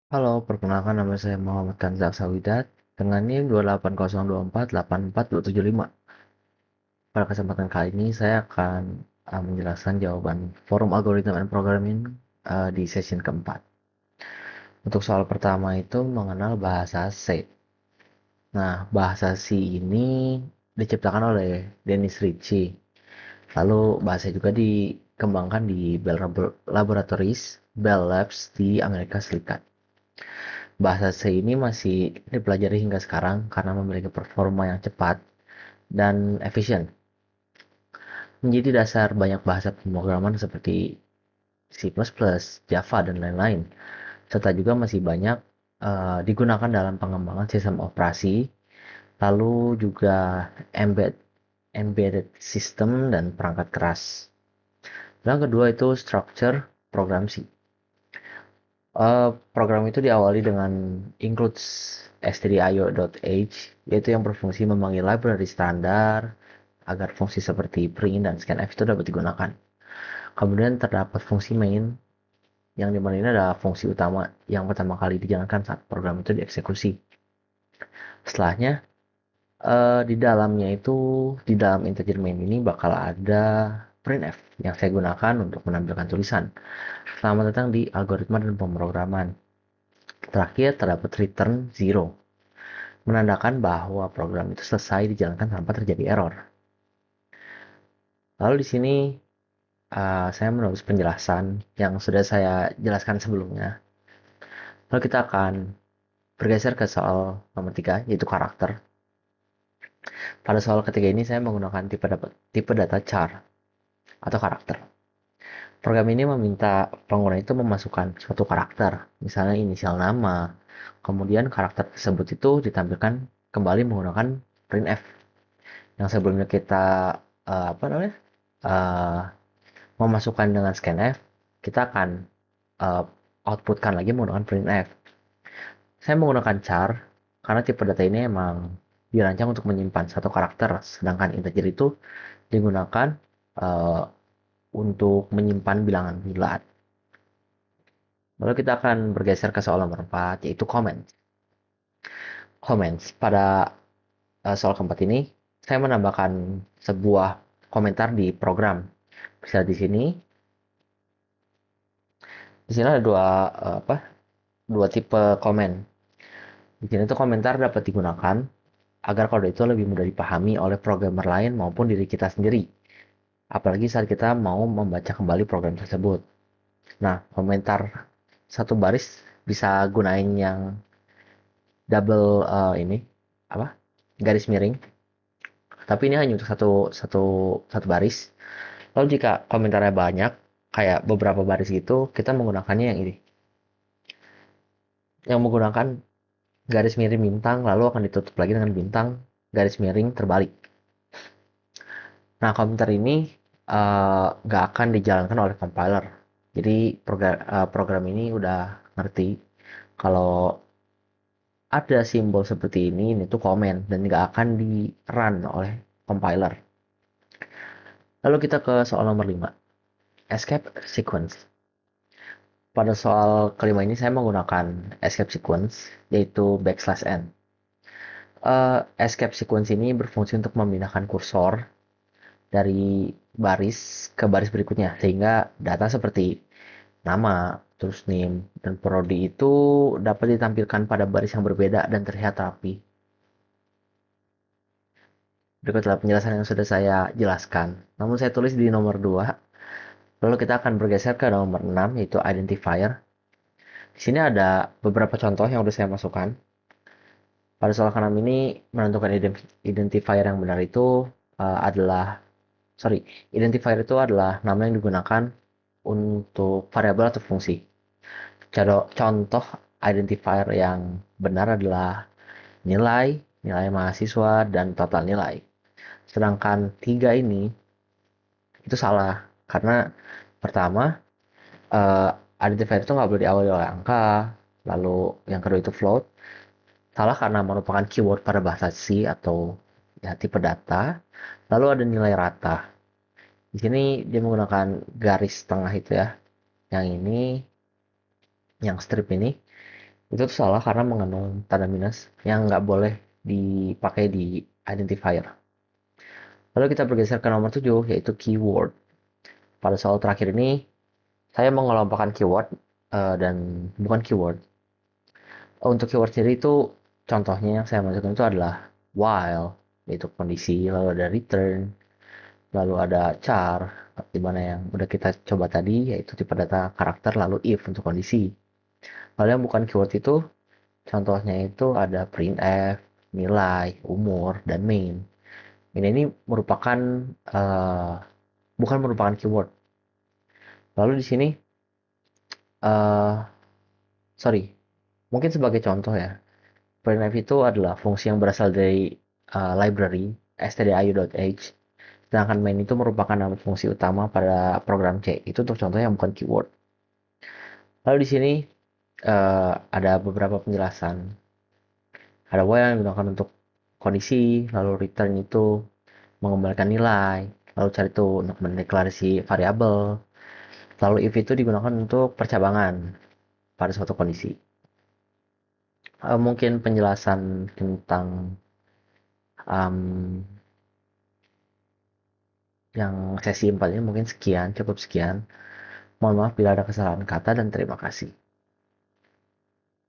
Halo, perkenalkan nama saya Muhammad Kanzak Sawidat dengan NIM 280248475. Pada kesempatan kali ini saya akan menjelaskan jawaban forum algorithm and programming di session keempat. Untuk soal pertama itu mengenal bahasa C. Nah, bahasa C ini diciptakan oleh Dennis Ritchie. Lalu bahasa juga dikembangkan di Laboratories, Bell Labs di Amerika Serikat. Bahasa C ini masih dipelajari hingga sekarang karena memiliki performa yang cepat dan efisien. Menjadi dasar banyak bahasa pemrograman seperti C++, Java, dan lain-lain. Serta juga masih banyak digunakan dalam pengembangan sistem operasi, lalu juga embedded system dan perangkat keras. Yang kedua itu structure program C. Program itu diawali dengan includes stdio.h, yaitu yang berfungsi memanggil library standar agar fungsi seperti print dan scanf itu dapat digunakan. Kemudian terdapat fungsi main, yang dimana ini adalah fungsi utama yang pertama kali dijalankan saat program itu dieksekusi. Setelahnya, di dalamnya itu, di dalam integer main ini bakal ada printf yang saya gunakan untuk menampilkan tulisan. Selamat datang di algoritma dan pemrograman. Terakhir, terdapat return 0, menandakan bahwa program itu selesai dijalankan tanpa terjadi error. Lalu di sini saya menulis penjelasan yang sudah saya jelaskan sebelumnya. Lalu kita akan bergeser ke soal nomor 3, yaitu karakter. Pada soal ketiga ini saya menggunakan tipe data char atau karakter. Program ini meminta pengguna itu memasukkan suatu karakter, misalnya inisial nama. Kemudian karakter tersebut itu ditampilkan kembali menggunakan printf. Yang sebelumnya kita apa namanya uh, memasukkan dengan scanf, kita akan uh, outputkan lagi menggunakan printf. Saya menggunakan char karena tipe data ini emang dirancang untuk menyimpan satu karakter, sedangkan integer itu digunakan uh, untuk menyimpan bilangan bulat. Lalu kita akan bergeser ke soal nomor 4, yaitu comments. Comments. Pada soal keempat ini, saya menambahkan sebuah komentar di program. Bisa di sini. Di sini ada dua tipe komen. Di sini tuh komentar dapat digunakan agar kode itu lebih mudah dipahami oleh programmer lain maupun diri kita sendiri. Apalagi saat kita mau membaca kembali program tersebut. Nah, komentar satu baris bisa gunain yang double ini apa? Garis miring. Tapi ini hanya untuk satu baris. Lalu jika komentarnya banyak, kayak beberapa baris gitu, kita menggunakannya yang ini. Yang menggunakan garis miring bintang, lalu akan ditutup lagi dengan bintang garis miring terbalik. Nah, komentar ini nggak akan dijalankan oleh compiler. Jadi program ini udah ngerti kalau ada simbol seperti ini tuh komen dan nggak akan di run oleh compiler. Lalu kita ke soal nomor 5, escape sequence. Pada soal kelima ini saya menggunakan escape sequence, yaitu \n. Escape sequence ini berfungsi untuk memindahkan kursor dari baris ke baris berikutnya, sehingga data seperti nama, terus name, dan prodi itu dapat ditampilkan pada baris yang berbeda dan terlihat rapi. Berikutlah penjelasan yang sudah saya jelaskan. Namun saya tulis di nomor 2. Lalu kita akan bergeser ke nomor 6, yaitu identifier. Di sini ada beberapa contoh yang sudah saya masukkan. Pada soal ke-6 ini menentukan identifier yang benar itu identifier itu adalah nama yang digunakan untuk variabel atau fungsi. Contoh identifier yang benar adalah nilai, nilai mahasiswa, dan total nilai. Sedangkan 3 ini itu salah karena pertama, uh, identifier itu nggak boleh diawali oleh angka, lalu yang kedua itu float. Salah karena merupakan keyword pada bahasa C atau ya tipe data. Lalu ada nilai rata. Di sini dia menggunakan garis tengah itu ya. Yang ini, yang strip ini. Itu tuh salah karena mengandung tanda minus yang nggak boleh dipakai di identifier. Lalu kita bergeser ke nomor 7, yaitu keyword. Pada soal terakhir ini, saya mengelompokkan keyword dan bukan keyword. Untuk keyword sendiri itu, contohnya yang saya masukkan itu adalah while, yaitu kondisi, lalu ada return, lalu ada char, di mana yang udah kita coba tadi, yaitu tipe data karakter, lalu if untuk kondisi. Lalu yang bukan keyword itu, contohnya itu ada printf, nilai, umur, dan main. Ini merupakan uh, bukan merupakan keyword. Lalu di sini, uh, sorry, mungkin sebagai contoh ya, printf itu adalah fungsi yang berasal dari library stdio.h, sedangkan main itu merupakan nama fungsi utama pada program C. Itu untuk contoh yang bukan keyword. Lalu di sini ada beberapa penjelasan. Ada while yang digunakan untuk kondisi, lalu return itu mengembalikan nilai, lalu char itu untuk mendeklarasi variabel, lalu if itu digunakan untuk percabangan pada suatu kondisi. Mungkin penjelasan tentang um, yang sesi 4 ini mungkin sekian, cukup sekian. Mohon maaf bila ada kesalahan kata dan terima kasih.